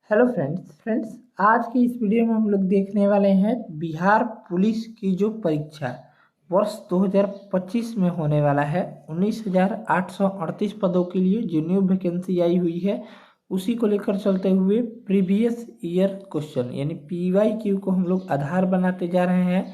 Hello friends आज की इस वीडियो में हम लोग देखने वाले हैं बिहार पुलिस की जो परीक्षा वर्ष 2025 में होने वाला है। 19,838 पदों के लिए जो न्यू वैकेंसी आई हुई है उसी को लेकर चलते हुए प्रीवियस ईयर क्वेश्चन यानी PYQ को हम लोग आधार बनाते जा रहे हैं।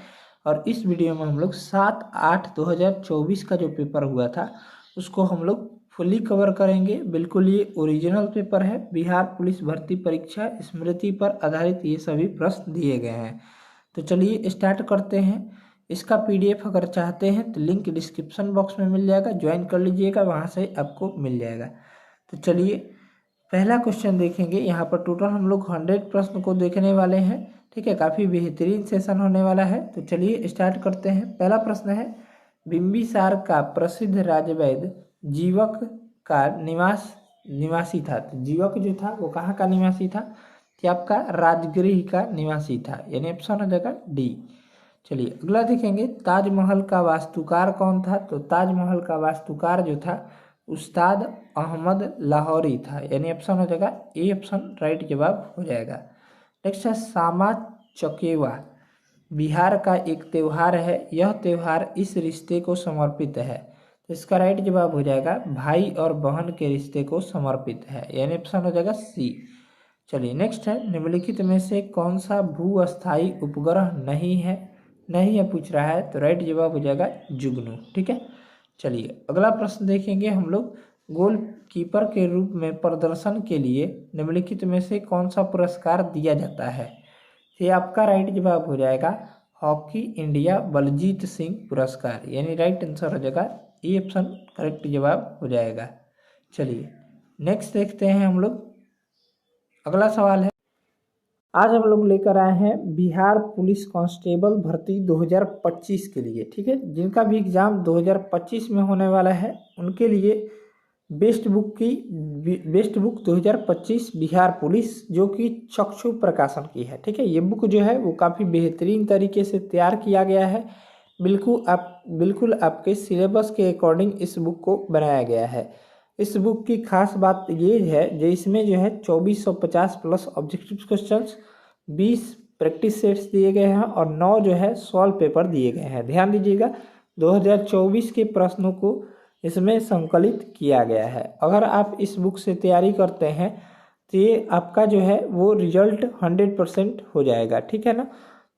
और इस वीडियो में हम लोग 7/8/2024 का जो पेपर हुआ था उसको हम लोग फुली कवर करेंगे। बिल्कुल ये ओरिजिनल पेपर है, बिहार पुलिस भर्ती परीक्षा स्मृति पर आधारित ये सभी प्रश्न दिए गए हैं। तो चलिए स्टार्ट करते हैं। इसका PDF अगर चाहते हैं तो लिंक डिस्क्रिप्शन बॉक्स में मिल जाएगा, ज्वाइन कर लीजिएगा, वहाँ से आपको मिल जाएगा। तो चलिए पहला क्वेश्चन देखेंगे। यहाँ पर टोटल हम लोग 100 प्रश्न को देखने वाले हैं। ठीक है, काफ़ी बेहतरीन सेशन होने वाला है। तो चलिए स्टार्ट करते हैं। पहला प्रश्न है, बिंबिसार का प्रसिद्ध राजवैद्य जीवक का निवासी था। तो जीवक जो था वो कहाँ का निवासी था? कि आपका राजगृह का निवासी था, यानी ऑप्शन हो जाएगा डी। चलिए अगला देखेंगे, ताजमहल का वास्तुकार कौन था? तो ताजमहल का वास्तुकार जो था उस्ताद अहमद लाहौरी था, यानी ऑप्शन हो जाएगा ए ऑप्शन राइट जवाब हो जाएगा। नेक्स्ट है, सामा चकेवा बिहार का एक त्यौहार है, यह त्यौहार इस रिश्ते को समर्पित है। तो इसका राइट जवाब हो जाएगा भाई और बहन के रिश्ते को समर्पित है, यानी ऑप्शन हो जाएगा सी। चलिए नेक्स्ट है, निम्नलिखित में से कौन सा भूअस्थायी उपग्रह नहीं है पूछ रहा है। तो राइट जवाब हो जाएगा जुगनू। ठीक है, चलिए अगला प्रश्न देखेंगे हम लोग। गोलकीपर के रूप में प्रदर्शन के लिए निम्नलिखित में से कौन सा पुरस्कार दिया जाता है? ये आपका राइट जवाब हो जाएगा हॉकी इंडिया बलजीत सिंह पुरस्कार, यानी राइट आंसर हो जाएगा ए ऑप्शन करेक्ट जवाब हो जाएगा। चलिए नेक्स्ट देखते हैं हम लोग। अगला सवाल है, आज हम लोग लेकर आए हैं बिहार पुलिस कांस्टेबल भर्ती 2025 के लिए। ठीक है, जिनका भी एग्जाम 2025 में होने वाला है उनके लिए बेस्ट बुक 2025 बिहार पुलिस, जो कि चक्षु प्रकाशन की है। ठीक है, ये बुक जो है वो काफ़ी बेहतरीन तरीके से तैयार किया गया है। बिल्कुल आपके सिलेबस के अकॉर्डिंग इस बुक को बनाया गया है। इस बुक की खास बात ये है जो इसमें जो है 2450 plus objective questions, 20 practice sets दिए गए हैं और 9 जो है सॉल्व पेपर दिए गए हैं। ध्यान दीजिएगा, 2024 के प्रश्नों को इसमें संकलित किया गया है। अगर आप इस बुक से तैयारी करते हैं तो ये आपका जो है वो रिजल्ट 100% हो जाएगा। ठीक है ना।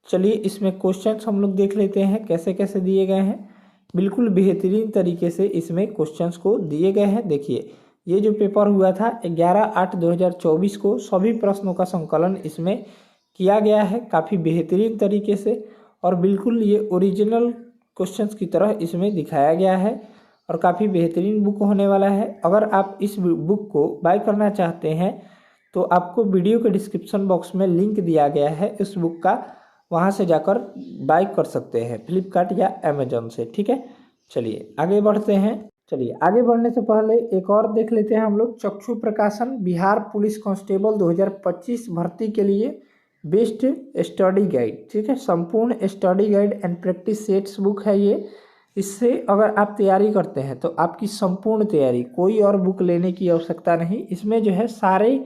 चलिए इसमें क्वेश्चंस हम लोग देख लेते हैं कैसे कैसे दिए गए हैं। बिल्कुल बेहतरीन तरीके से इसमें क्वेश्चंस को दिए गए हैं। देखिए ये जो पेपर हुआ था 11/8/2024 को, सभी प्रश्नों का संकलन इसमें किया गया है काफ़ी बेहतरीन तरीके से, और बिल्कुल ये ओरिजिनल क्वेश्चंस की तरह इसमें दिखाया गया है और काफ़ी बेहतरीन बुक होने वाला है। अगर आप इस बुक को बाय करना चाहते हैं तो आपको वीडियो के डिस्क्रिप्शन बॉक्स में लिंक दिया गया है इस बुक का, वहाँ से जाकर बाय कर सकते हैं फ्लिपकार्ट या अमेजोन से। ठीक है, चलिए आगे बढ़ते हैं। चलिए आगे बढ़ने से पहले एक और देख लेते हैं हम लोग, चक्षु प्रकाशन बिहार पुलिस कांस्टेबल 2025 भर्ती के लिए बेस्ट स्टडी गाइड। ठीक है, संपूर्ण study guide and practice sets book है ये। इससे अगर आप तैयारी करते हैं तो आपकी संपूर्ण तैयारी, कोई और बुक लेने की आवश्यकता नहीं। इसमें जो है सारे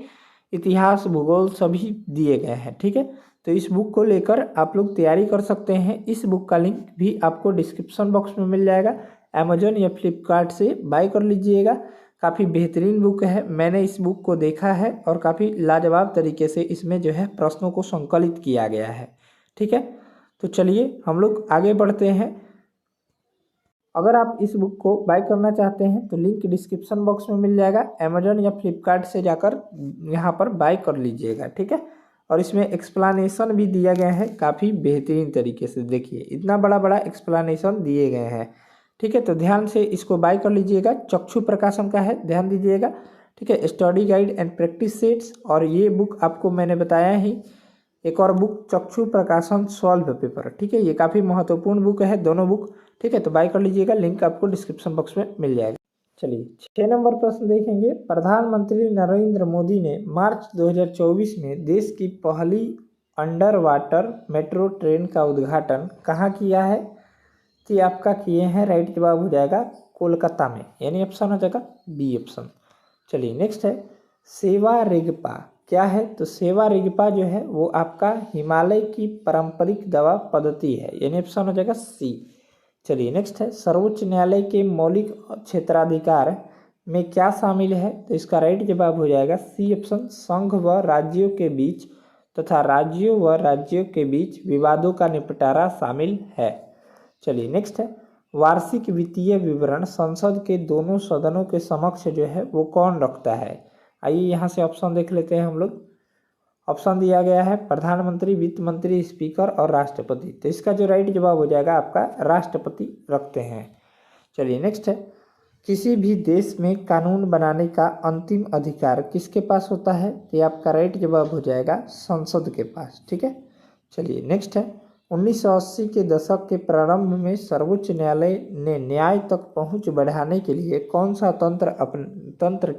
इतिहास भूगोल सभी दिए गए हैं। ठीक है, तो इस बुक को लेकर आप लोग तैयारी कर सकते हैं। इस बुक का लिंक भी आपको डिस्क्रिप्शन बॉक्स में मिल जाएगा, अमेजोन या फ्लिपकार्ट से बाय कर लीजिएगा। काफ़ी बेहतरीन बुक है, मैंने इस बुक को देखा है और काफ़ी लाजवाब तरीके से इसमें जो है प्रश्नों को संकलित किया गया है। ठीक है, तो चलिए हम लोग आगे बढ़ते हैं। अगर आप इस बुक को बाय करना चाहते हैं तो लिंक डिस्क्रिप्शन बॉक्स में मिल जाएगा, अमेजोन या फ्लिपकार्ट से जाकर यहाँ पर बाय कर लीजिएगा। ठीक है, और इसमें एक्सप्लेनेशन भी दिया गया है काफ़ी बेहतरीन तरीके से। देखिए इतना बड़ा बड़ा एक्सप्लेनेशन दिए गए हैं। ठीक है, तो ध्यान से इसको बाय कर लीजिएगा, चक्षु प्रकाशन का है, ध्यान दीजिएगा। ठीक है, study guide and practice sets, और ये बुक आपको मैंने बताया ही, एक और बुक चक्षु प्रकाशन सॉल्व पेपर। ठीक है, ये काफ़ी महत्वपूर्ण बुक है दोनों बुक। ठीक है, तो बाय कर लीजिएगा, लिंक आपको डिस्क्रिप्शन बॉक्स में मिल जाएगा। चलिए 6 नंबर प्रश्न देखेंगे। प्रधानमंत्री नरेंद्र मोदी ने मार्च 2024 में देश की पहली अंडर वाटर मेट्रो ट्रेन का उद्घाटन कहाँ किया है? तो ये आपका किए हैं, राइट जवाब हो जाएगा कोलकाता में, यानी ऑप्शन हो जाएगा बी ऑप्शन। चलिए नेक्स्ट है, सेवा रिगपा क्या है, तो सेवा रिगपा जो है वो आपका हिमालय की पारंपरिक दवा पद्धति है, यानी ऑप्शन हो जाएगा सी। चलिए नेक्स्ट है, सर्वोच्च न्यायालय के मौलिक क्षेत्राधिकार में क्या शामिल है, तो इसका राइट जवाब हो जाएगा सी ऑप्शन, संघ व राज्यों के बीच तथा राज्यों के बीच विवादों का निपटारा शामिल है। चलिए नेक्स्ट है, वार्षिक वित्तीय विवरण संसद के दोनों सदनों के समक्ष जो है वो कौन रखता है। आइए यहाँ से ऑप्शन देख लेते हैं हम लोग। ऑप्शन दिया गया है प्रधानमंत्री, वित्त मंत्री, स्पीकर और राष्ट्रपति। तो इसका जो राइट जवाब हो जाएगा आपका राष्ट्रपति रखते हैं। चलिए नेक्स्ट है, किसी भी देश में कानून बनाने का अंतिम अधिकार किसके पास होता है, तो आपका राइट जवाब हो जाएगा संसद के पास। ठीक है, चलिए नेक्स्ट है, 1980 के दशक के प्रारंभ में सर्वोच्च न्यायालय ने न्याय तक पहुंच बढ़ाने के लिए कौन सा तंत्र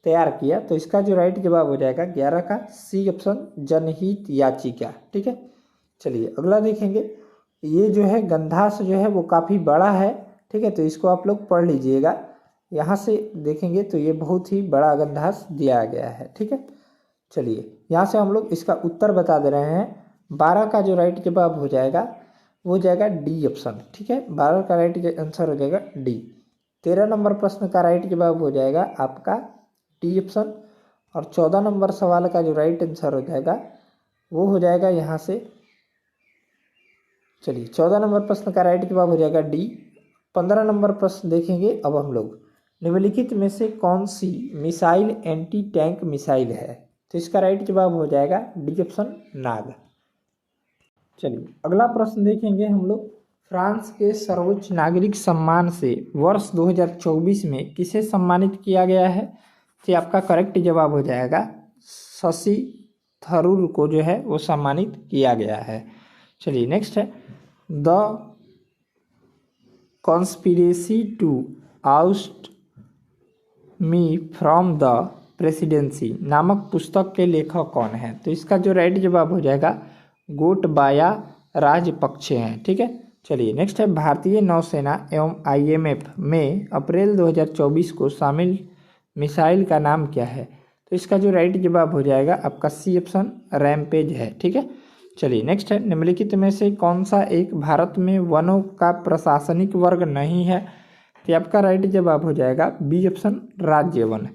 तैयार किया, तो इसका जो राइट जवाब हो जाएगा 11 का सी ऑप्शन, जनहित याचिका। ठीक है, चलिए अगला देखेंगे। ये जो है गंधास जो है वो काफ़ी बड़ा है, ठीक है, तो इसको आप लोग पढ़ लीजिएगा। यहाँ से देखेंगे तो ये बहुत ही बड़ा गंधास दिया गया है। ठीक है, चलिए यहाँ से हम लोग इसका उत्तर बता दे रहे हैं। 12 का जो राइट जवाब हो जाएगा वो हो जाएगा डी ऑप्शन। ठीक है, 12 का राइट आंसर हो जाएगा डी। 13 नंबर प्रश्न का राइट जवाब हो जाएगा आपका डी ऑप्शन, और 14 नंबर सवाल का जो राइट आंसर हो जाएगा वो हो जाएगा यहाँ से, चलिए 14 नंबर प्रश्न का राइट जवाब हो जाएगा डी। 15 नंबर प्रश्न देखेंगे अब हम लोग, निम्नलिखित में से कौन सी मिसाइल एंटी टैंक मिसाइल है, तो इसका राइट जवाब हो जाएगा डी ऑप्शन, नाग। चलिए अगला प्रश्न देखेंगे हम लोग, फ्रांस के सर्वोच्च नागरिक सम्मान से वर्ष 2024 में किसे सम्मानित किया गया है, तो आपका करेक्ट जवाब हो जाएगा शशि थरूर को जो है वो सम्मानित किया गया है। चलिए नेक्स्ट है, the conspiracy to oust me from the presidency नामक पुस्तक के लेखक कौन है, तो इसका जो राइट जवाब हो जाएगा गोटबाया राजपक्षे हैं। ठीक है, चलिए नेक्स्ट है, भारतीय नौसेना एवं IMF में अप्रैल 2024 को शामिल मिसाइल का नाम क्या है, तो इसका जो राइट जवाब हो जाएगा आपका सी ऑप्शन, रैमपेज है। ठीक है, चलिए नेक्स्ट है, निम्नलिखित में से कौन सा एक भारत में वनों का प्रशासनिक वर्ग नहीं है, तो आपका राइट जवाब हो जाएगा बी ऑप्शन, राज्य वन।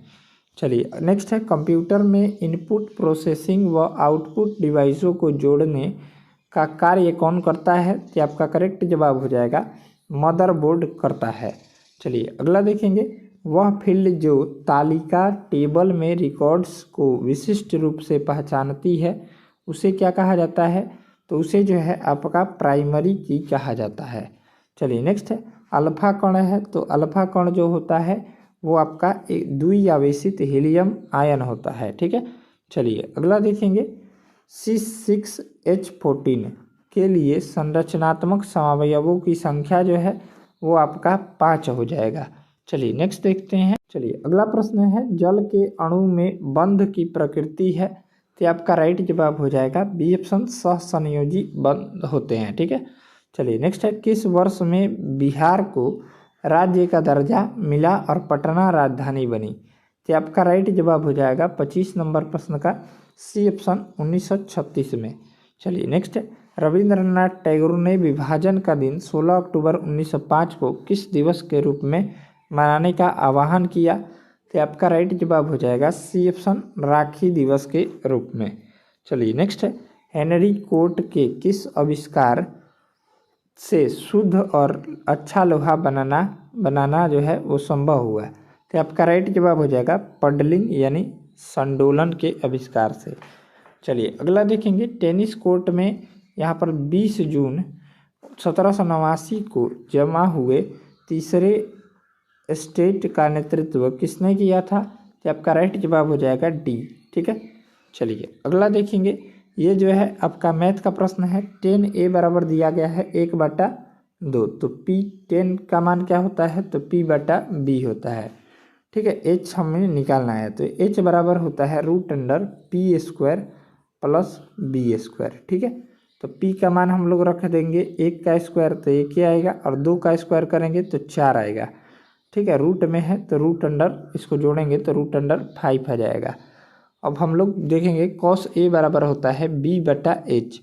चलिए नेक्स्ट है, कंप्यूटर में इनपुट प्रोसेसिंग व आउटपुट डिवाइसों को जोड़ने का कार्य कौन करता है, तो आपका करेक्ट जवाब हो जाएगा मदरबोर्ड करता है। चलिए अगला देखेंगे, वह फील्ड जो तालिका टेबल में रिकॉर्ड्स को विशिष्ट रूप से पहचानती है उसे क्या कहा जाता है, तो उसे जो है आपका प्राइमरी की कहा जाता है। चलिए नेक्स्ट है, अल्फा कण है, तो अल्फा कण जो होता है वो आपका एक द्विआवेशित हीलियम आयन होता है। ठीक है, चलिए अगला देखेंगे, C6H14 के लिए संरचनात्मक समअवयवों की संख्या जो है वो आपका 5 हो जाएगा। चलिए नेक्स्ट देखते हैं। चलिए अगला प्रश्न है, जल के अणु में बंध की प्रकृति है, तो आपका राइट जवाब हो जाएगा बी ऑप्शन, सहसंयोजी बंध होते हैं। ठीक है, चलिए नेक्स्ट है, किस वर्ष में बिहार को राज्य का दर्जा मिला और पटना राजधानी बनी, तो आपका राइट जवाब हो जाएगा 25 नंबर प्रश्न का सी ऑप्शन, 1936 में। चलिए नेक्स्ट है, रविंद्रनाथ टैगोर ने विभाजन का दिन 16 अक्टूबर 1905 को किस दिवस के रूप में मनाने का आह्वान किया, तो आपका राइट जवाब हो जाएगा सी ऑप्शन, राखी दिवस के रूप में। चलिए नेक्स्ट है, हेनरी कोट के किस आविष्कार से शुद्ध और अच्छा लोहा बनाना जो है वो संभव हुआ, तो आपका राइट जवाब हो जाएगा पडलिंग यानी संडोलन के आविष्कार से। चलिए अगला देखेंगे, टेनिस कोर्ट में यहाँ पर 20 जून 1789 को जमा हुए तीसरे स्टेट का नेतृत्व किसने किया था, तो आपका राइट जवाब हो जाएगा डी। ठीक है, चलिए अगला देखेंगे, ये जो है आपका मैथ का प्रश्न है। 10A बराबर दिया गया है 1/2, तो P10 का मान क्या होता है, तो P/B होता है। ठीक है, H हमें निकालना है, तो H बराबर होता है √P² + B²। ठीक है, तो P का मान हम लोग रख देंगे 1 का स्क्वायर तो 1 ही आएगा, और 2 का स्क्वायर करेंगे तो 4 आएगा। ठीक है, रूट में है तो इसको जोड़ेंगे तो √5 आ जाएगा, अब हम लोग देखेंगे cos A बराबर होता है B/H।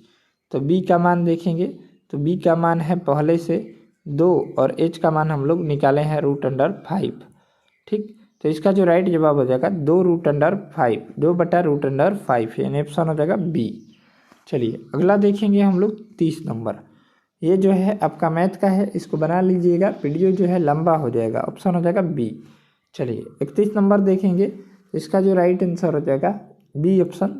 तो B का मान देखेंगे तो B का मान है पहले से 2 और H का मान हम लोग निकाले हैं √5। ठीक, तो इसका जो राइट जवाब हो जाएगा 2√5, 2/√5, यानी ऑप्शन हो जाएगा बी। चलिए अगला देखेंगे हम लोग 30 नंबर। ये जो है आपका मैथ का है, इसको बना लीजिएगा, वीडियो जो है लंबा हो जाएगा, ऑप्शन हो जाएगा बी। चलिए 31 नंबर देखेंगे, इसका जो राइट आंसर हो जाएगा बी ऑप्शन।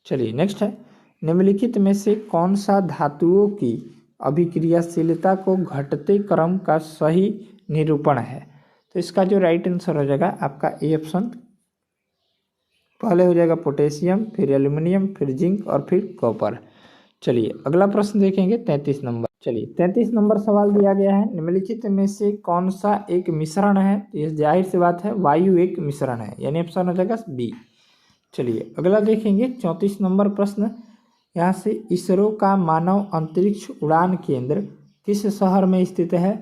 चलिए नेक्स्ट है, निम्नलिखित में से कौन सा धातुओं की अभिक्रियाशीलता को घटते क्रम का सही निरूपण है। तो इसका जो राइट आंसर हो जाएगा आपका ए ऑप्शन। पहले हो जाएगा पोटेशियम, फिर एल्यूमिनियम, फिर जिंक और फिर कॉपर। चलिए अगला प्रश्न देखेंगे 33 नंबर। चलिए 33 नंबर सवाल दिया गया है, निम्नलिखित में से कौन सा एक मिश्रण है। ये जाहिर सी बात है वायु एक मिश्रण है, यानी ऑप्शन हो जाएगा बी। चलिए अगला देखेंगे 34 नंबर प्रश्न। यहाँ से इसरो का मानव अंतरिक्ष उड़ान केंद्र किस शहर में स्थित है।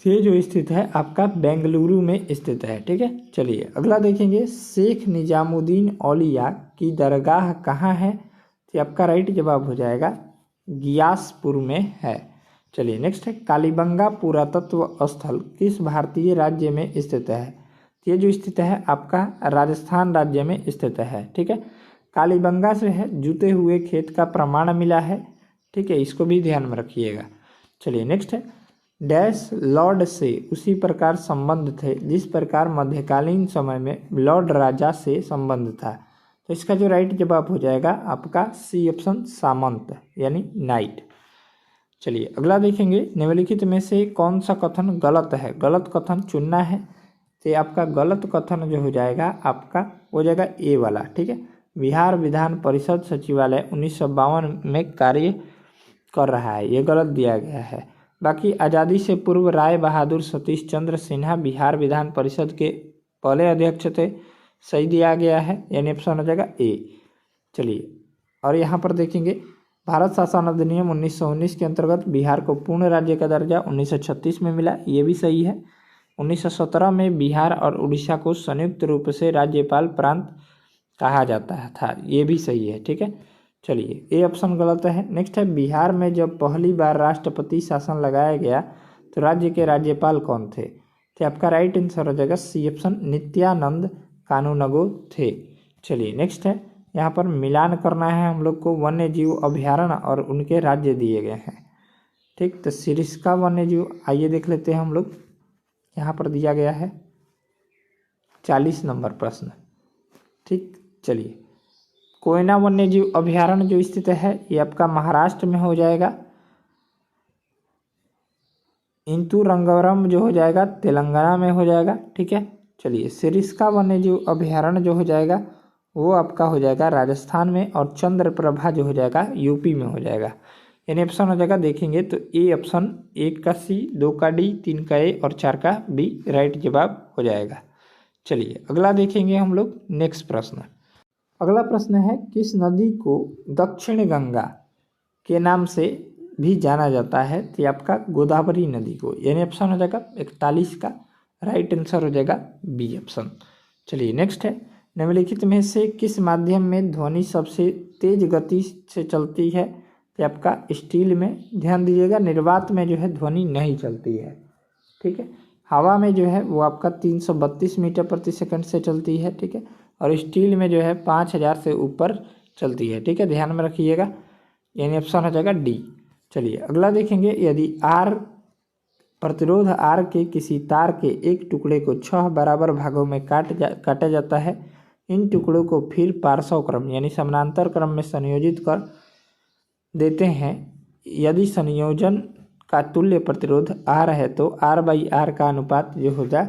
ये जो स्थित है आपका बेंगलुरु में स्थित है। ठीक है, चलिए अगला देखेंगे, शेख निजामुद्दीन औलिया की दरगाह कहाँ है। तो आपका राइट जवाब हो जाएगा गियासपुर में है। चलिए नेक्स्ट है, कालीबंगा पुरातत्व स्थल किस भारतीय राज्य में स्थित है। ये जो स्थित है आपका राजस्थान राज्य में स्थित है। ठीक है, कालीबंगा से है जुते हुए खेत का प्रमाण मिला है। ठीक है, इसको भी ध्यान में रखिएगा। चलिए नेक्स्ट है, डैश लॉर्ड से उसी प्रकार संबंध थे जिस प्रकार मध्यकालीन समय में लॉर्ड राजा से संबंध था। तो इसका जो राइट जवाब हो जाएगा आपका सी ऑप्शन, सामंत यानी नाइट। चलिए अगला देखेंगे, निम्नलिखित में से कौन सा कथन गलत है। गलत कथन चुनना है, तो आपका गलत कथन जो हो जाएगा आपका हो जाएगा ए वाला। ठीक है, बिहार विधान परिषद सचिवालय 1952 में कार्य कर रहा है, ये गलत दिया गया है। बाकी आज़ादी से पूर्व राय बहादुर सतीश चंद्र सिन्हा बिहार विधान परिषद के पहले अध्यक्ष थे, सही दिया गया है, यानी ऑप्शन हो जाएगा ए। चलिए और यहाँ पर देखेंगे, भारत शासन अधिनियम 1919 के अंतर्गत बिहार को पूर्ण राज्य का दर्जा 1936 में मिला, ये भी सही है। 1917 में बिहार और उड़ीसा को संयुक्त रूप से राज्यपाल प्रांत कहा जाता था, ये भी सही है। ठीक है, चलिए ए ऑप्शन गलत है। नेक्स्ट है, बिहार में जब पहली बार राष्ट्रपति शासन लगाया गया तो राज्य के राज्यपाल कौन थे। तो आपका राइट आंसर हो जाएगा सी ऑप्शन, नित्यानंद कानूनगो थे। चलिए नेक्स्ट है, यहाँ पर मिलान करना है हम लोग को, वन्य जीव अभ्यारण्य और उनके राज्य दिए गए हैं। ठीक, तो सिरिस्का वन्य जीव आइए देख लेते हैं हम लोग, यहाँ पर दिया गया है 40 नंबर प्रश्न। ठीक, चलिए कोयना वन्य जीव अभ्यारण्य जो स्थित है ये आपका महाराष्ट्र में हो जाएगा। इंतु रंगवरम जो हो जाएगा तेलंगाना में हो जाएगा। ठीक है, चलिए सिरिस्का वन्य जीव अभ्यारण्य जो हो जाएगा वो आपका हो जाएगा राजस्थान में, और चंद्रप्रभा जो हो जाएगा यूपी में हो जाएगा, यानी ऑप्शन हो जाएगा देखेंगे तो ए ऑप्शन, 1 का सी, 2 का डी, 3 का ए और 4 का बी राइट जवाब हो जाएगा। चलिए अगला देखेंगे हम लोग नेक्स्ट प्रश्न। अगला प्रश्न है, किस नदी को दक्षिण गंगा के नाम से भी जाना जाता है। तो आपका गोदावरी नदी को, यानी ऑप्शन हो जाएगा 41 का राइट आंसर हो जाएगा बी ऑप्शन। चलिए नेक्स्ट है, निम्नलिखित में से किस माध्यम में ध्वनि सबसे तेज गति से चलती है। तो आपका स्टील में, ध्यान दीजिएगा निर्वात में जो है ध्वनि नहीं चलती है। ठीक है, हवा में जो है वो आपका 332 मीटर प्रति सेकंड से चलती है। ठीक है, और स्टील में जो है 5000 से ऊपर चलती है। ठीक है, ध्यान में रखिएगा, यानी ऑप्शन हो जाएगा डी। चलिए अगला देखेंगे, यदि आर प्रतिरोध आर के किसी तार के एक टुकड़े को 6 बराबर भागों में काटा जाता है, इन टुकड़ों को फिर पार्श्व क्रम यानी समानांतर क्रम में संयोजित कर देते हैं। यदि संयोजन का तुल्य प्रतिरोध आर है तो R/R का अनुपात जो होगा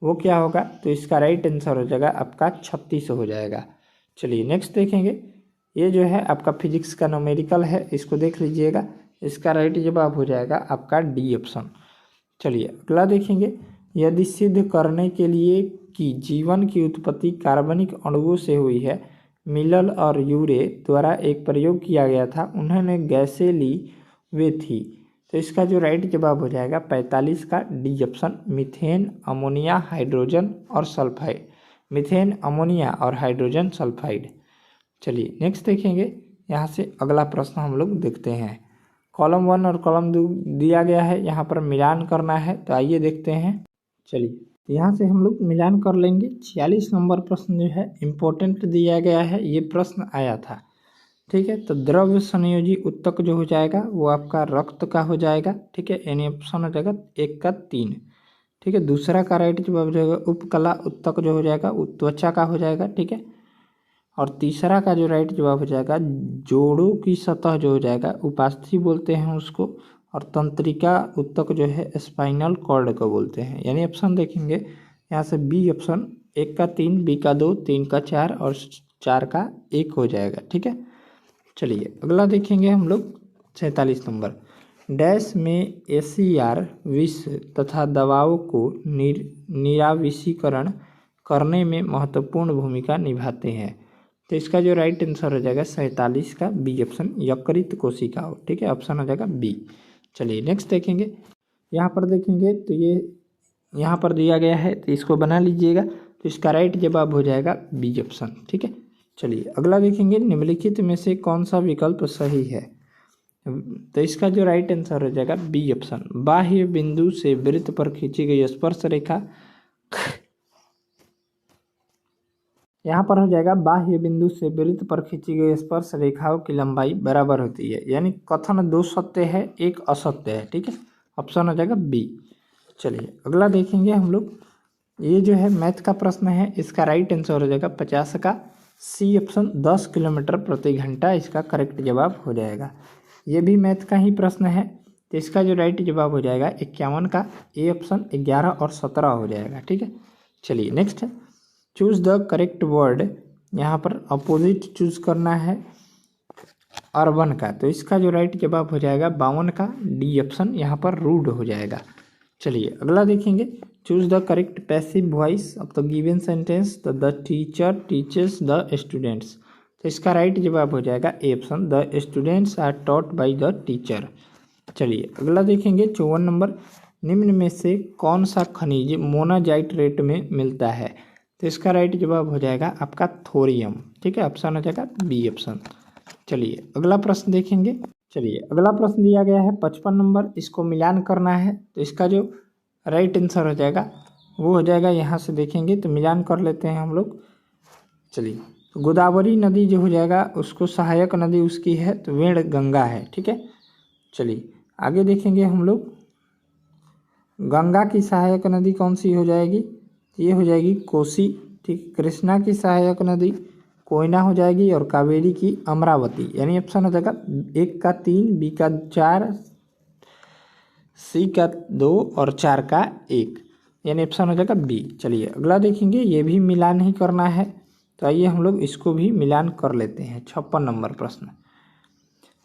वो क्या होगा। तो इसका राइट आंसर हो जाएगा आपका 36 हो जाएगा। चलिए नेक्स्ट देखेंगे, ये जो है आपका फिजिक्स का न्यूमेरिकल है, इसको देख लीजिएगा, इसका राइट जवाब हो जाएगा आपका डी ऑप्शन। चलिए अगला देखेंगे, यदि सिद्ध करने के लिए कि जीवन की उत्पत्ति कार्बनिक अणुओं से हुई है, मिलर और यूरे द्वारा एक प्रयोग किया गया था, उन्होंने गैसें ली वे थी। तो इसका जो राइट जवाब हो जाएगा 45 का D option, methane, ammonia, hydrogen और सल्फाइड मीथेन, अमोनिया और हाइड्रोजन सल्फाइड। चलिए नेक्स्ट देखेंगे। यहाँ से अगला प्रश्न हम लोग देखते हैं। कॉलम 1 और कॉलम 2 दिया गया है, यहाँ पर मिलान करना है, तो आइए देखते हैं। चलिए यहाँ से हम लोग मिलान कर लेंगे। 46 नंबर प्रश्न जो है इम्पोर्टेंट दिया गया है, ये प्रश्न आया था। ठीक है, तो द्रव्य संयोजी उत्तक जो हो जाएगा वो आपका रक्त का हो जाएगा। ठीक है, यानी ऑप्शन हो जाएगा 1 का 3। ठीक है, दूसरा का राइट जवाब हो जाएगा उपकला उत्तक जो हो जाएगा वो त्वचा का हो जाएगा। ठीक है, और तीसरा का जो राइट जवाब हो जाएगा जोड़ों की सतह जो हो जाएगा उपास्थि बोलते हैं उसको, और तंत्रिका उत्तक जो है स्पाइनल कॉर्ड को बोलते हैं। यानी ऑप्शन देखेंगे यहाँ से बी ऑप्शन 1 का 3, बी का 2, 3 का 4 और 4 का 1 हो जाएगा। ठीक है, चलिए अगला देखेंगे हम लोग। 47 नंबर, डैश में ACR विष तथा दवाओं को निराविषीकरण करने में महत्वपूर्ण भूमिका निभाते हैं। तो इसका जो राइट आंसर हो जाएगा 47 का बी ऑप्शन यकृत कोशिकाओं। ठीक है, ऑप्शन हो जाएगा बी। चलिए नेक्स्ट देखेंगे। यहाँ पर देखेंगे तो ये यहाँ पर दिया गया है, तो इसको बना लीजिएगा। तो इसका राइट जवाब हो जाएगा बी ऑप्शन। ठीक है, चलिए अगला देखेंगे। निम्नलिखित में से कौन सा विकल्प सही है? तो इसका जो राइट आंसर हो जाएगा बी ऑप्शन, बाह्य बिंदु से वृत्त पर खींची गई स्पर्श रेखा। यहाँ पर हो जाएगा बाह्य बिंदु से वृत्त पर खींची गई स्पर्श रेखाओं की लंबाई बराबर होती है। यानी कथन 2 सत्य है, 1 असत्य है। ठीक है, ऑप्शन हो जाएगा बी। चलिए अगला देखेंगे हम लोग। ये जो है मैथ का प्रश्न है, इसका राइट आंसर हो जाएगा 50 का सी ऑप्शन 10 किलोमीटर प्रति घंटा इसका करेक्ट जवाब हो जाएगा। ये भी मैथ का ही प्रश्न है, तो इसका जो राइट जवाब हो जाएगा 51 का ए ऑप्शन 11 और 17 हो जाएगा। ठीक है, चलिए नेक्स्ट है चूज द करेक्ट वर्ड। यहाँ पर अपोजिट चूज करना है अर्बन का, तो इसका जो राइट जवाब हो जाएगा 52 का डी ऑप्शन यहाँ पर रूड हो जाएगा। चलिए अगला देखेंगे। Choose the correct passive voice of the given sentence the teacher teachers the students. तो इसका राइट जवाब हो जाएगा A option the students are taught by the teacher. चलिए अगला देखेंगे। 54 नंबर, निम्न में से कौन सा खनिज मोनाजाइट रेट में मिलता है? तो इसका राइट जवाब हो जाएगा आपका थोरियम। ठीक है, ऑप्शन हो जाएगा बी ऑप्शन। चलिए अगला प्रश्न देखेंगे। चलिए अगला प्रश्न दिया गया है 55 नंबर, इसको मिलान करना है। तो इसका जो राइट आंसर हो जाएगा वो हो जाएगा, यहाँ से देखेंगे तो मिलान कर लेते हैं हम लोग। चलिए गोदावरी नदी जो हो जाएगा उसको सहायक नदी उसकी है तो वेण गंगा है। ठीक है, चलिए आगे देखेंगे हम लोग। गंगा की सहायक नदी कौन सी हो जाएगी? ये हो जाएगी कोसी। ठीक, कृष्णा की सहायक नदी कोयना हो जाएगी और कावेरी की अमरावती। यानी ऑप्शन हो जाएगा 1 का 3, बी का 4, सी का 2 और 4 का 1। यानी ऑप्शन हो जाएगा बी। चलिए अगला देखेंगे। ये भी मिलान ही करना है, तो आइए हम लोग इसको भी मिलान कर लेते हैं। 56 नंबर प्रश्न,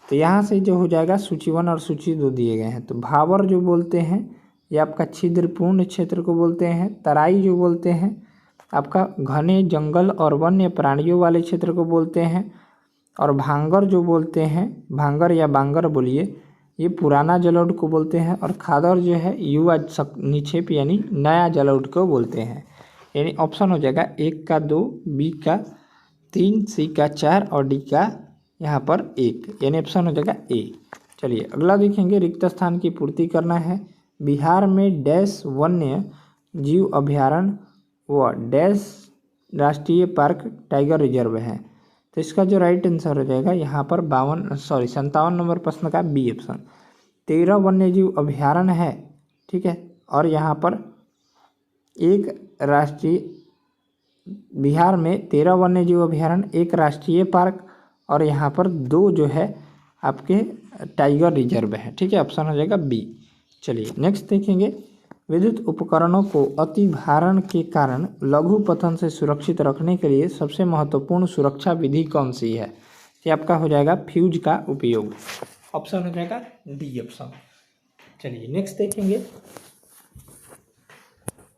तो यहाँ से जो हो जाएगा सूची 1 और सूची 2 दिए गए हैं। तो भावर जो बोलते हैं ये आपका छिद्रपूर्ण क्षेत्र को बोलते हैं। तराई जो बोलते हैं आपका घने जंगल और वन्य प्राणियों वाले क्षेत्र को बोलते हैं। और भांगर जो बोलते हैं, भांगर या बांगर बोलिए, ये पुराना जलौढ़ को बोलते हैं। और खादर जो है युवा निक्षेप यानी नया जलौढ़ को बोलते हैं। यानी ऑप्शन हो जाएगा 1 का 2, बी का 3, सी का 4 और डी का यहाँ पर 1। यानी ऑप्शन हो जाएगा ए। चलिए अगला देखेंगे। रिक्त स्थान की पूर्ति करना है। बिहार में डैश वन्य जीव अभ्यारण्य व डैश राष्ट्रीय पार्क टाइगर रिजर्व है। तो इसका जो राइट आंसर हो जाएगा यहाँ पर 57 नंबर प्रश्न का बी ऑप्शन। 13 वन्यजीव अभ्यारण्य है। ठीक है, और यहाँ पर एक राष्ट्रीय, बिहार में 13 वन्यजीव अभ्यारण्य, 1 राष्ट्रीय पार्क और यहाँ पर 2 जो है आपके टाइगर रिजर्व है। ठीक है, ऑप्शन हो जाएगा बी। चलिए नेक्स्ट देखेंगे। विद्युत उपकरणों को अति भारण के कारण लघु पतन से सुरक्षित रखने के लिए सबसे महत्वपूर्ण सुरक्षा विधि कौन सी है? ये आपका हो जाएगा फ्यूज का उपयोग। ऑप्शन हो जाएगा डी ऑप्शन। चलिए नेक्स्ट देखेंगे।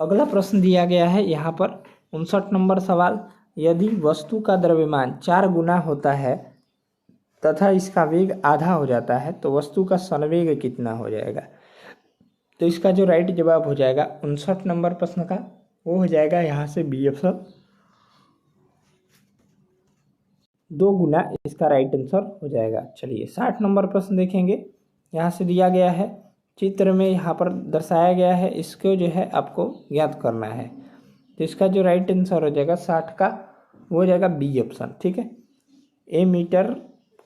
अगला प्रश्न दिया गया है यहाँ पर 59 नंबर सवाल। यदि वस्तु का द्रव्यमान 4 गुना होता है तथा इसका वेग आधा हो जाता है तो वस्तु का संवेग कितना हो जाएगा? तो इसका जो राइट जवाब हो जाएगा 59 नंबर प्रश्न का वो हो जाएगा यहाँ से बी ऑप्शन 2 गुना इसका राइट आंसर हो जाएगा। चलिए 60 नंबर प्रश्न देखेंगे। यहाँ से दिया गया है, चित्र में यहाँ पर दर्शाया गया है, इसको जो है आपको ज्ञात करना है। तो इसका जो राइट आंसर हो जाएगा 60 का, वो हो जाएगा बी ऑप्शन। ठीक है, ए मीटर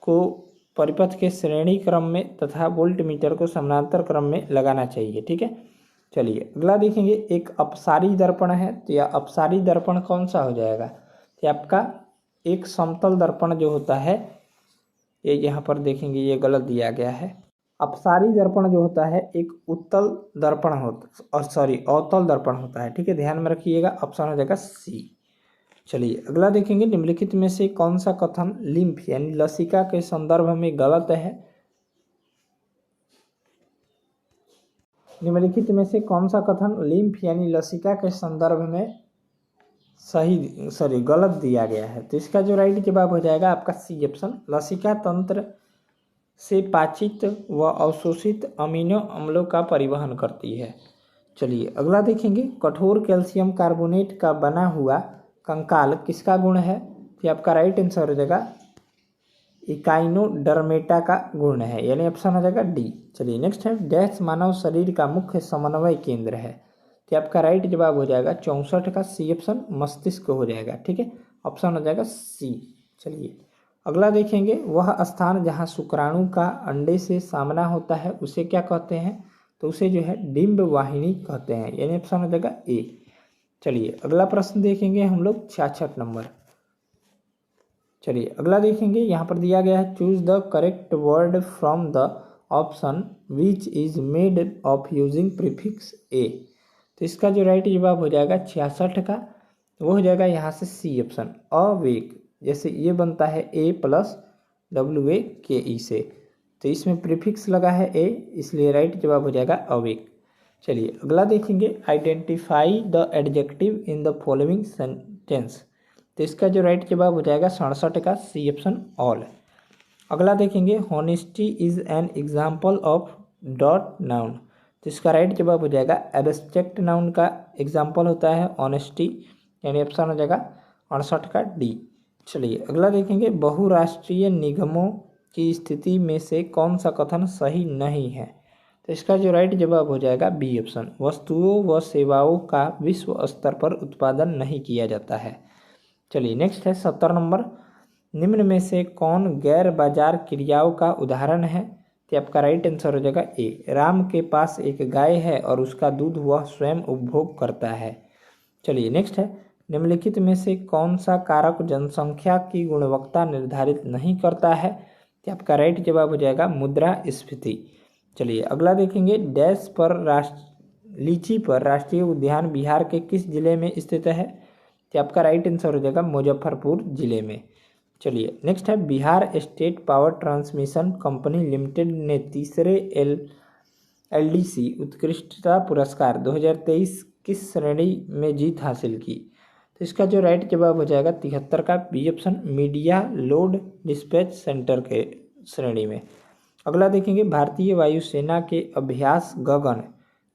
को परिपथ के श्रेणी क्रम में तथा वोल्ट मीटर को समानांतर क्रम में लगाना चाहिए। ठीक है, चलिए अगला देखेंगे। एक अपसारी दर्पण है, तो यह अपसारी दर्पण कौन सा हो जाएगा? तो आपका एक समतल दर्पण जो होता है, ये यहाँ पर देखेंगे ये गलत दिया गया है। अपसारी दर्पण जो होता है एक उत्तल दर्पण होता, अवतल दर्पण होता है। ठीक है, ध्यान में रखिएगा, ऑप्शन हो जाएगा सी। चलिए अगला देखेंगे। निम्नलिखित में से कौन सा कथन लिम्फ यानी लसिका के संदर्भ में गलत है? निम्नलिखित में से कौन सा कथन लिम्फ यानी लसिका के संदर्भ में गलत दिया गया है? तो इसका जो राइट जवाब हो जाएगा आपका सी ऑप्शन। लसिका तंत्र से पाचित व अवशोषित अमीनो अम्लों का परिवहन करती है। चलिए अगला देखेंगे। कठोर कैल्शियम कार्बोनेट का बना हुआ कंकाल किसका गुण है? तो आपका राइट आंसर हो जाएगा इकाइनोडर्मेटा का गुण है, यानी ऑप्शन हो जाएगा डी। चलिए नेक्स्ट है। डैश मानव शरीर का मुख्य समन्वय केंद्र है? तो आपका राइट जवाब हो जाएगा 64 का सी ऑप्शन, मस्तिष्क हो जाएगा। ठीक है, ऑप्शन हो जाएगा सी। चलिए अगला देखेंगे। वह स्थान जहाँ शुक्राणु का अंडे से सामना होता है उसे क्या कहते हैं? तो उसे जो है डिंब वाहिनी कहते हैं, यानी ऑप्शन हो जाएगा ए। चलिए अगला प्रश्न देखेंगे हम लोग 66 नंबर। चलिए अगला देखेंगे। यहाँ पर दिया गया है, choose the correct word from the option which is made of using prefix a. तो इसका जो राइट जवाब हो जाएगा 66 का, वो हो जाएगा यहाँ से सी ऑप्शन, अवेक। जैसे ये बनता है ए प्लस WAKE से, तो इसमें प्रीफिक्स लगा है ए, इसलिए राइट जवाब हो जाएगा अवेक। चलिए अगला देखेंगे। Identify the adjective in the following sentence. तो इसका जो राइट जवाब हो जाएगा 67 का सी ऑप्शन, ऑल। अगला देखेंगे। Honesty is an example of dot noun. तो इसका राइट जवाब हो जाएगा एब्स्ट्रैक्ट नाउन का एग्जाम्पल होता है ऑनेस्टी, यानी ऑप्शन हो जाएगा 68 का डी। चलिए अगला देखेंगे। बहुराष्ट्रीय निगमों की स्थिति में से कौन सा कथन सही नहीं है? तो इसका जो राइट जवाब हो जाएगा बी ऑप्शन, वस्तुओं व सेवाओं का विश्व स्तर पर उत्पादन नहीं किया जाता है। चलिए नेक्स्ट है 70 नंबर। निम्न में से कौन गैर बाजार क्रियाओं का उदाहरण है? तो आपका राइट आंसर हो जाएगा ए। राम के पास एक गाय है और उसका दूध वह स्वयं उपभोग करता है। चलिए नेक्स्ट है। निम्नलिखित में से कौन सा कारक जनसंख्या की गुणवत्ता निर्धारित नहीं करता है? तो आपका राइट जवाब हो जाएगा मुद्रास्फीति। चलिए अगला देखेंगे। डैश पर लीची पर राष्ट्रीय उद्यान बिहार के किस जिले में स्थित है? तो आपका राइट आंसर हो जाएगा मुजफ्फरपुर जिले में। चलिए नेक्स्ट है। Bihar state power transmission company limited ने तीसरे LDC उत्कृष्टता पुरस्कार 2023 किस श्रेणी में जीत हासिल की? तो इसका जो राइट जवाब हो जाएगा 73 का B option, media load dispatch centre के श्रेणी में। अगला देखेंगे। भारतीय वायुसेना के अभ्यास गगन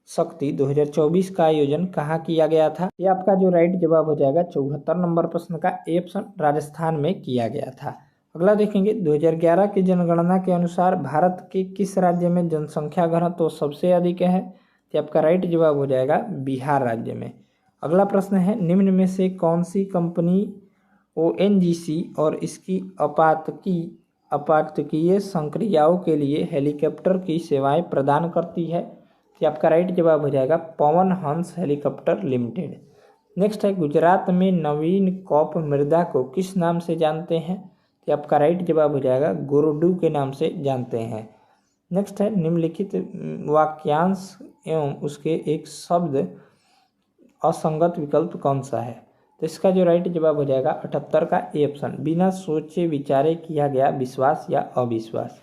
शक्ति 2024 का आयोजन कहाँ किया गया था? ये आपका जो राइट जवाब हो जाएगा 74 नंबर प्रश्न का ए ऑप्शन, राजस्थान में किया गया था। अगला देखेंगे। 2011 की जनगणना के अनुसार भारत के किस राज्य में जनसंख्या घनत्व तो सबसे अधिक है? तो आपका राइट जवाब हो जाएगा बिहार राज्य में। अगला प्रश्न है। निम्न में से कौन सी कंपनी ONGC और इसकी आपातकीय संक्रियाओं के लिए हेलीकॉप्टर की सेवाएं प्रदान करती है? तो आपका राइट जवाब हो जाएगा Pawan Hans helicopter limited. Next है। गुजरात में नवीन कॉप मृदा को किस नाम से जानते हैं? तो आपका राइट जवाब हो जाएगा गोरडू के नाम से जानते हैं। नेक्स्ट है। निम्नलिखित वाक्यांश एवं उसके एक शब्द असंगत विकल्प कौन सा है? तो इसका जो राइट जवाब हो जाएगा 78 का ए ऑप्शन, बिना सोचे विचारे किया गया विश्वास या अविश्वास।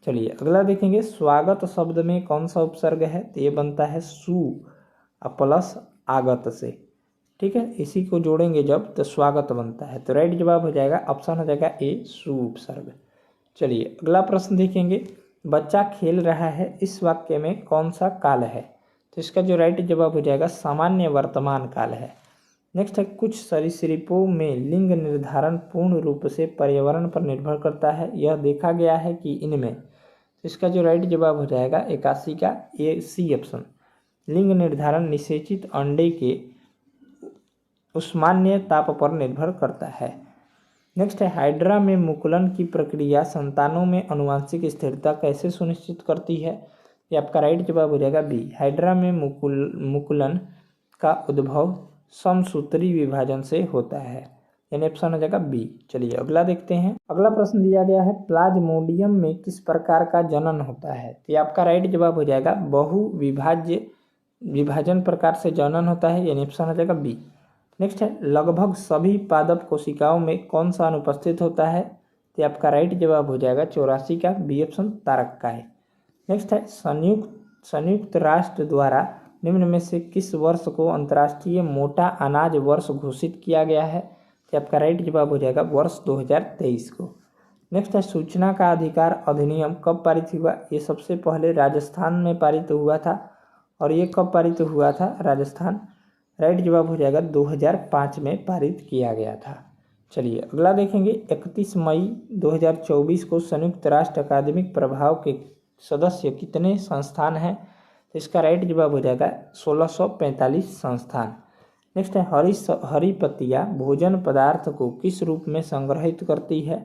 चलिए अगला देखेंगे। स्वागत शब्द में कौन सा उपसर्ग है? तो ये बनता है सु प्लस आगत से। ठीक है, इसी को जोड़ेंगे जब तो स्वागत बनता है। तो राइट जवाब हो जाएगा ऑप्शन हो जाएगा ए, सु उपसर्ग। चलिए अगला प्रश्न देखेंगे। बच्चा खेल रहा है, इस वाक्य में कौन सा काल है? तो इसका जो राइट जवाब हो जाएगा सामान्य वर्तमान काल है। नेक्स्ट है कुछ सरीसृपों में लिंग निर्धारण पूर्ण रूप से पर्यावरण पर निर्भर करता है। यह देखा गया है कि इनमें, तो इसका जो राइट जवाब हो जाएगा 81 का ए सी ऑप्शन। लिंग निर्धारण निषेचित अंडे के उष्मान्य ताप पर निर्भर करता है। नेक्स्ट है हाइड्रा में मुकुलन की प्रक्रिया संतानों में आनुवंशिक स्थिरता कैसे सुनिश्चित करती है। ये आपका राइट जवाब हो जाएगा बी। हाइड्रा में मुकुलन का उद्भव समसूत्री विभाजन से होता है, यानी ऑप्शन हो जाएगा बी। चलिए अगला देखते हैं। अगला प्रश्न दिया गया है प्लाज्मोडियम में किस प्रकार का जनन होता है। तो ये आपका राइट जवाब हो जाएगा बहु विभाजन प्रकार से जनन होता है, यानी ऑप्शन हो जाएगा बी। नेक्स्ट है लगभग सभी पादप कोशिकाओं में कौन सा अनुपस्थित होता है। तो आपका राइट जवाब हो जाएगा 84 का बी ऑप्शन तारक का है। नेक्स्ट है संयुक्त राष्ट्र द्वारा निम्न में से किस वर्ष को अंतर्राष्ट्रीय मोटा अनाज वर्ष घोषित किया गया है। तो आपका राइट जवाब हो जाएगा वर्ष 2023 को। नेक्स्ट है सूचना का अधिकार अधिनियम कब पारित हुआ। ये सबसे पहले राजस्थान में पारित हुआ था, और ये कब पारित हुआ था, राजस्थान। राइट जवाब हो जाएगा 2005 में पारित किया गया था। चलिए अगला देखेंगे 31 मई 2024 को संयुक्त राष्ट्र अकादमिक प्रभाव के सदस्य कितने संस्थान हैं। तो इसका राइट जवाब हो जाएगा 1645 संस्थान। नेक्स्ट है हरी पत्तियाँ भोजन पदार्थ को किस रूप में संग्रहित करती है।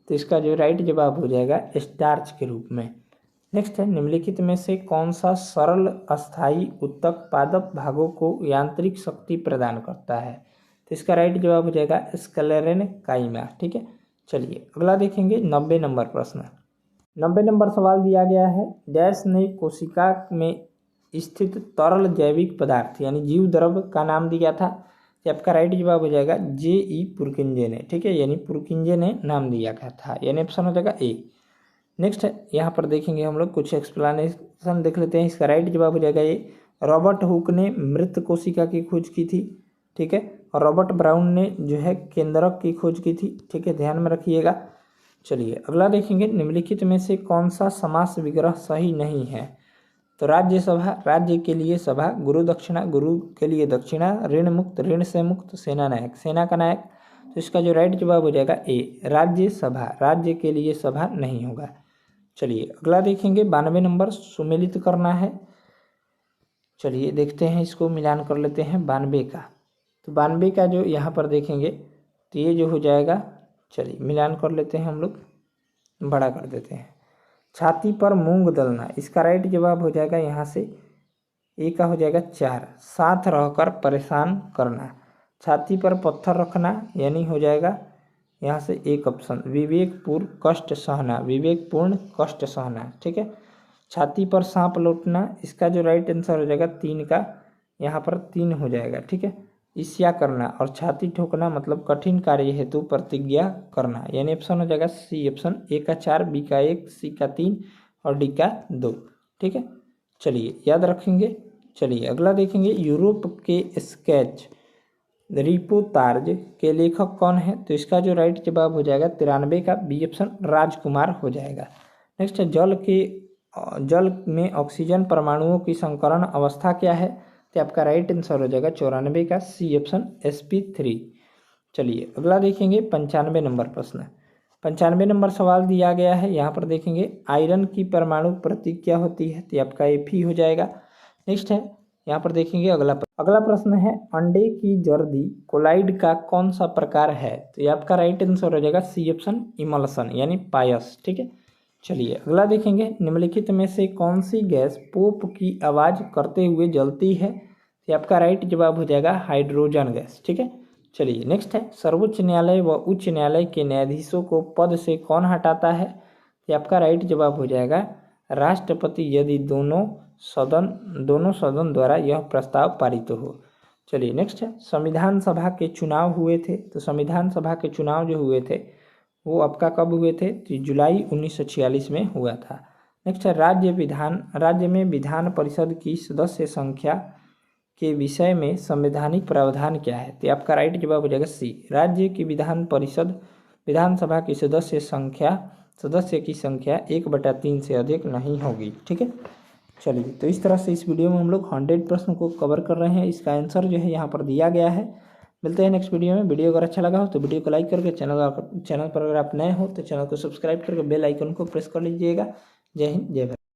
तो इसका जो राइट जवाब हो जाएगा स्टार्च के रूप में। नेक्स्ट है निम्नलिखित में से कौन सा सरल अस्थायी उत्तक पादप भागों को यांत्रिक शक्ति प्रदान करता है। तो इसका राइट जवाब हो जाएगा स्क्लेरेनकाइमा। ठीक है, चलिए अगला देखेंगे 90 नंबर प्रश्न। 90 नंबर सवाल दिया गया है डैश ने कोशिका में स्थित तरल जैविक पदार्थ यानी जीव द्रव का नाम दिया था। तो आपका राइट जवाब हो जाएगा जे.ई. पुरकिंजे ने। ठीक है, यानी पुरकिंजे ने नाम दिया गया था, यानी ऑप्शन हो जाएगा ए। नेक्स्ट है यहाँ पर देखेंगे हम लोग कुछ एक्सप्लेनेशन देख लेते हैं। इसका राइट जवाब हो जाएगा ये रॉबर्ट हुक ने मृत कोशिका की खोज की थी। ठीक है, और रॉबर्ट ब्राउन ने जो है केंद्रक की खोज की थी। ठीक है, ध्यान में रखिएगा। चलिए अगला देखेंगे निम्नलिखित में से कौन सा समास विग्रह सही नहीं है। तो राज्यसभा राज्य के लिए सभा, गुरु दक्षिणा गुरु के लिए दक्षिणा, ऋण मुक्त ऋण से मुक्त, सेना नायक सेना का नायक। तो इसका जो राइट जवाब हो जाएगा ए राज्यसभा राज्य के लिए सभा नहीं होगा। चलिए अगला देखेंगे 92 नंबर सुमेलित करना है। चलिए देखते हैं, इसको मिलान कर लेते हैं 92 का। तो 92 का जो यहाँ पर देखेंगे तो ये जो हो जाएगा, चलिए मिलान कर लेते हैं, हम लोग बड़ा कर देते हैं। छाती पर मूंग दलना, इसका राइट जवाब हो जाएगा यहाँ से ए का हो जाएगा 4। साथ रहकर परेशान करना, छाती पर पत्थर रखना, यानी हो जाएगा यहाँ से एक ऑप्शन विवेकपूर्ण कष्ट सहना, विवेकपूर्ण कष्ट सहना। ठीक है, छाती पर सांप लौटना, इसका जो राइट आंसर हो जाएगा 3 का, यहाँ पर 3 हो जाएगा। ठीक है, ईर्ष्या करना और छाती ठोकना मतलब कठिन कार्य हेतु प्रतिज्ञा करना, यानी ऑप्शन हो जाएगा सी ऑप्शन। ए का 4, बी का 1, सी का 3 और डी का 2। ठीक है, चलिए याद रखेंगे। चलिए अगला देखेंगे यूरोप के स्केच रिपोर्ताज के लेखक कौन है। तो इसका जो राइट जवाब हो जाएगा 93 का बी ऑप्शन राजकुमार हो जाएगा। नेक्स्ट है जल में ऑक्सीजन परमाणुओं की संकरण अवस्था क्या है। तो आपका राइट आंसर हो जाएगा 94 का सी ऑप्शन sp3। चलिए अगला देखेंगे 95 नंबर प्रश्न। 95 नंबर सवाल दिया गया है, यहाँ पर देखेंगे आयरन की परमाणु प्रतीक क्या होती है। तो आपका Fe हो जाएगा। नेक्स्ट है यहाँ पर देखेंगे अगला प्रश्न है अंडे की जर्दी कोलाइड का कौन सा प्रकार है। तो ये आपका राइट आंसर हो जाएगा सी ऑप्शन इमल्सन यानी पायस। ठीक है, चलिए अगला देखेंगे निम्नलिखित में से कौन सी गैस पोप की आवाज़ करते हुए जलती है। तो आपका राइट जवाब हो जाएगा हाइड्रोजन गैस। ठीक है, चलिए नेक्स्ट है सर्वोच्च न्यायालय व उच्च न्यायालय के न्यायाधीशों को पद से कौन हटाता है। तो आपका राइट जवाब हो जाएगा राष्ट्रपति, यदि दोनों सदन द्वारा यह प्रस्ताव पारित हो। चलिए नेक्स्ट है संविधान सभा के चुनाव हुए थे। तो संविधान सभा के चुनाव जो हुए थे वो आपका कब हुए थे। तो जुलाई 1946 में हुआ था। नेक्स्ट है राज्य में विधान परिषद की सदस्य संख्या के विषय में संवैधानिक प्रावधान क्या है। तो आपका राइट जवाब हो जाएगा सी। राज्य की विधानसभा की सदस्य की संख्या 1/3 से अधिक नहीं होगी। ठीक है, चलिए तो इस तरह से इस वीडियो में हम लोग 100 प्रश्न को कवर कर रहे हैं। इसका आंसर जो है यहाँ पर दिया गया है। मिलते हैं नेक्स्ट वीडियो में। वीडियो अगर अच्छा लगा हो तो वीडियो को लाइक करके चैनल पर अगर आप नए हो तो चैनल को सब्सक्राइब करके बेल आइकन को प्रेस कर लीजिएगा। जय हिंद, जय भारत।